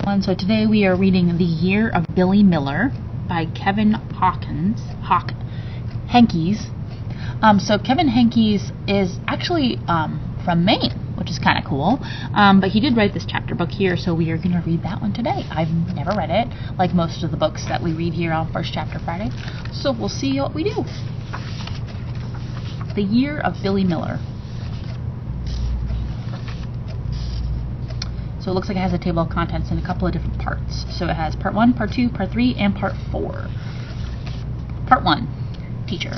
everyone. So today we are reading The Year of Billy Miller by Kevin Henkes. So Kevin Henkes is actually from Maine, which is kind of cool. But he did write this chapter book here, so we are going to read that one today. I've never read it, like most of the books that we read here on First Chapter Friday. So we'll see what we do. The Year of Billy Miller. So it looks like it has a table of contents in a couple of different parts. So it has part 1, part 2, part 3, and part 4. Part 1, Teacher.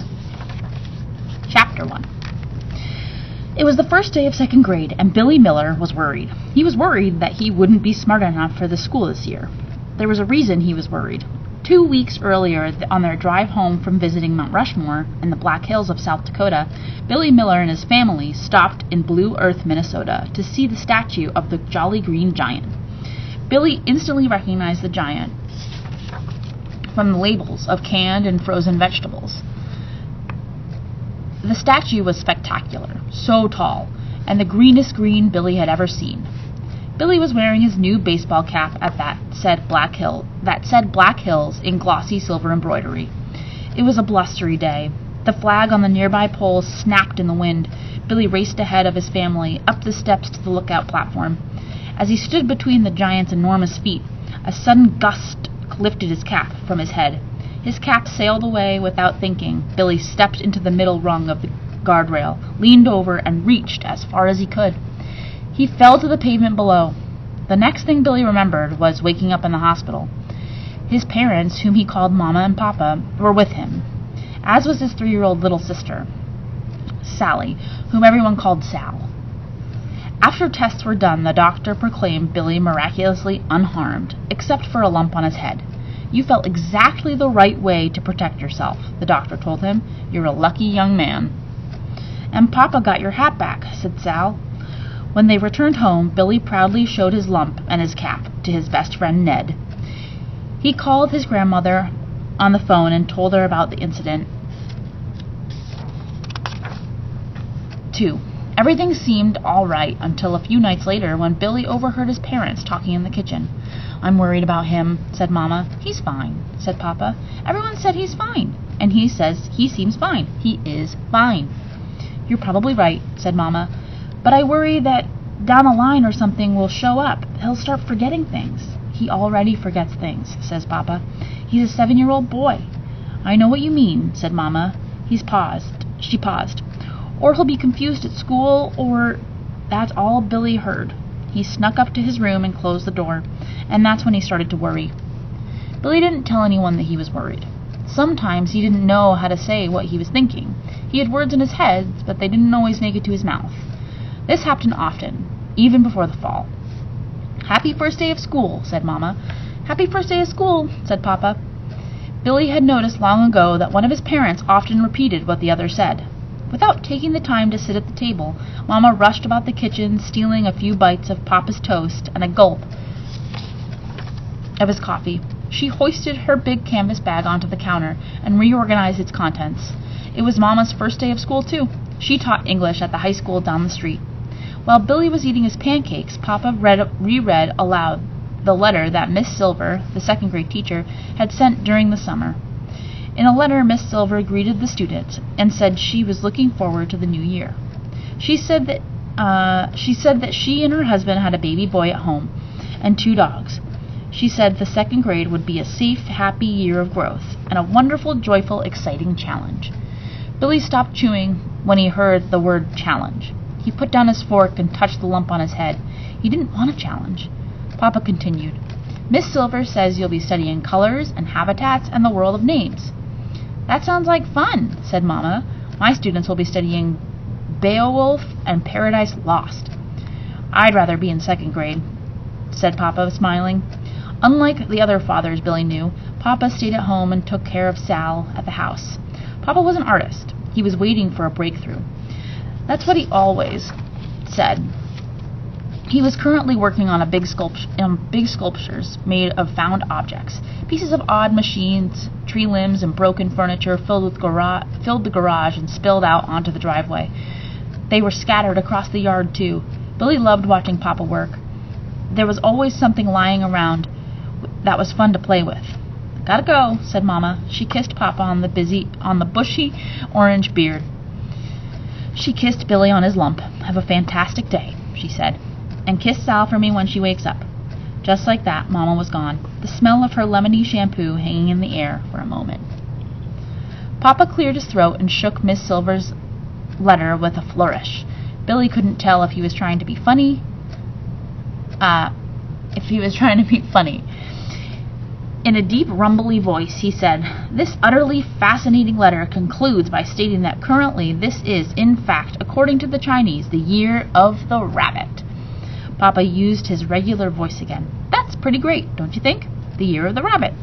Chapter 1. It was the first day of second grade, and Billy Miller was worried. He was worried that he wouldn't be smart enough for the school this year. There was a reason he was worried. 2 weeks earlier, on their drive home from visiting Mount Rushmore in the Black Hills of South Dakota, Billy Miller and his family stopped in Blue Earth, Minnesota, to see the statue of the Jolly Green Giant. Billy instantly recognized the giant from the labels of canned and frozen vegetables. The statue was spectacular, so tall, and the greenest green Billy had ever seen. Billy was wearing his new baseball cap that said Black Hills in glossy silver embroidery. It was a blustery day. The flag on the nearby pole snapped in the wind. Billy raced ahead of his family up the steps to the lookout platform. As he stood between the giant's enormous feet, a sudden gust lifted his cap from his head. His cap sailed away without thinking. Billy stepped into the middle rung of the guardrail, leaned over, and reached as far as he could. He fell to the pavement below. The next thing Billy remembered was waking up in the hospital. His parents, whom he called Mama and Papa, were with him, as was his 3-year-old little sister, Sally, whom everyone called Sal. After tests were done, the doctor proclaimed Billy miraculously unharmed, except for a lump on his head. "You felt exactly the right way to protect yourself," the doctor told him. "You're a lucky young man." "And Papa got your hat back," said Sal. When they returned home, Billy proudly showed his lump and his cap to his best friend Ned. He called his grandmother on the phone and told her about the incident. 2. Everything seemed all right until a few nights later when Billy overheard his parents talking in the kitchen. "I'm worried about him," said Mama. "He's fine," said Papa. "Everyone said he's fine, and he says he seems fine. He is fine." "You're probably right," said Mama. "But I worry that down the line or something will show up. He'll start forgetting things." "He already forgets things," says Papa. "He's a 7-year-old boy." "I know what you mean," said Mama. She paused. "Or he'll be confused at school, or..." That's all Billy heard. He snuck up to his room and closed the door, and that's when he started to worry. Billy didn't tell anyone that he was worried. Sometimes he didn't know how to say what he was thinking. He had words in his head, but they didn't always make it to his mouth. This happened often, even before the fall. "Happy first day of school," said Mama. "Happy first day of school," said Papa. Billy had noticed long ago that one of his parents often repeated what the other said. Without taking the time to sit at the table, Mama rushed about the kitchen, stealing a few bites of Papa's toast and a gulp of his coffee. She hoisted her big canvas bag onto the counter and reorganized its contents. It was Mama's first day of school, too. She taught English at the high school down the street. While Billy was eating his pancakes, Papa reread aloud the letter that Miss Silver, the second-grade teacher, had sent during the summer. In a letter, Miss Silver greeted the students and said she was looking forward to the new year. She said that she and her husband had a baby boy at home and 2 dogs. She said the second grade would be a safe, happy year of growth and a wonderful, joyful, exciting challenge. Billy stopped chewing when he heard the word challenge. He put down his fork and touched the lump on his head. He didn't want a challenge. Papa continued, "Miss Silver says you'll be studying colors and habitats and the world of names." "That sounds like fun," said Mama. "My students will be studying Beowulf and Paradise Lost." "I'd rather be in second grade," said Papa, smiling. Unlike the other fathers Billy knew, Papa stayed at home and took care of Sal at the house. Papa was an artist. He was waiting for a breakthrough. That's what he always said. He was currently working on big sculptures made of found objects. Pieces of odd machines, tree limbs, and broken furniture filled the garage and spilled out onto the driveway. They were scattered across the yard, too. Billy loved watching Papa work. there was always something lying around that was fun to play with. Gotta go, said Mama. She kissed Papa on the bushy orange beard. She kissed Billy on his lump. Have a fantastic day, she said. And kiss Sal for me when she wakes up. Just like that, Mama was gone, the smell of her lemony shampoo hanging in the air for a moment. Papa cleared his throat and shook Miss Silver's letter with a flourish. Billy couldn't tell if he was trying to be funny. In a deep, rumbly voice, he said, "This utterly fascinating letter concludes by stating that currently this is, in fact, according to the Chinese, the year of the rabbit." Papa used his regular voice again. "That's pretty great, don't you think? The year of the rabbit."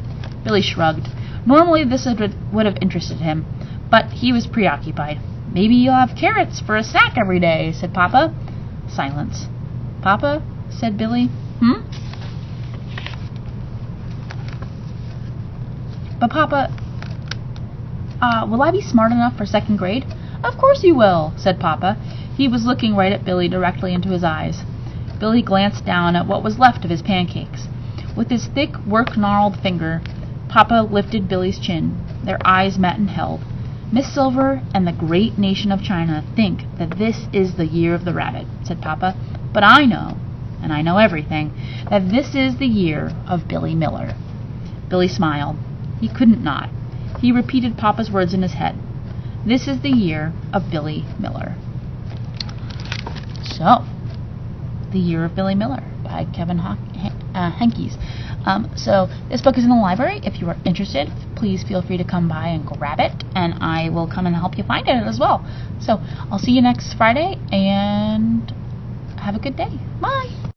Billy shrugged. Normally this would have interested him, but he was preoccupied. "Maybe you'll have carrots for a snack every day," said Papa. Silence. "Papa," said Billy. "But Papa, will I be smart enough for second grade?" "Of course you will," said Papa. He was looking right at Billy, directly into his eyes. Billy glanced down at what was left of his pancakes. With his thick, work-gnarled finger, Papa lifted Billy's chin. Their eyes met and held. "Miss Silver and the great nation of China think that this is the year of the rabbit," said Papa. "But I know, and I know everything, that this is the year of Billy Miller." Billy smiled. He couldn't not. He repeated Papa's words in his head. "This is the year of Billy Miller." So, The Year of Billy Miller by Kevin Henkes. So this book is in the library. If you are interested, please feel free to come by and grab it, and I will come and help you find it as well. So I'll see you next Friday, and have a good day. Bye.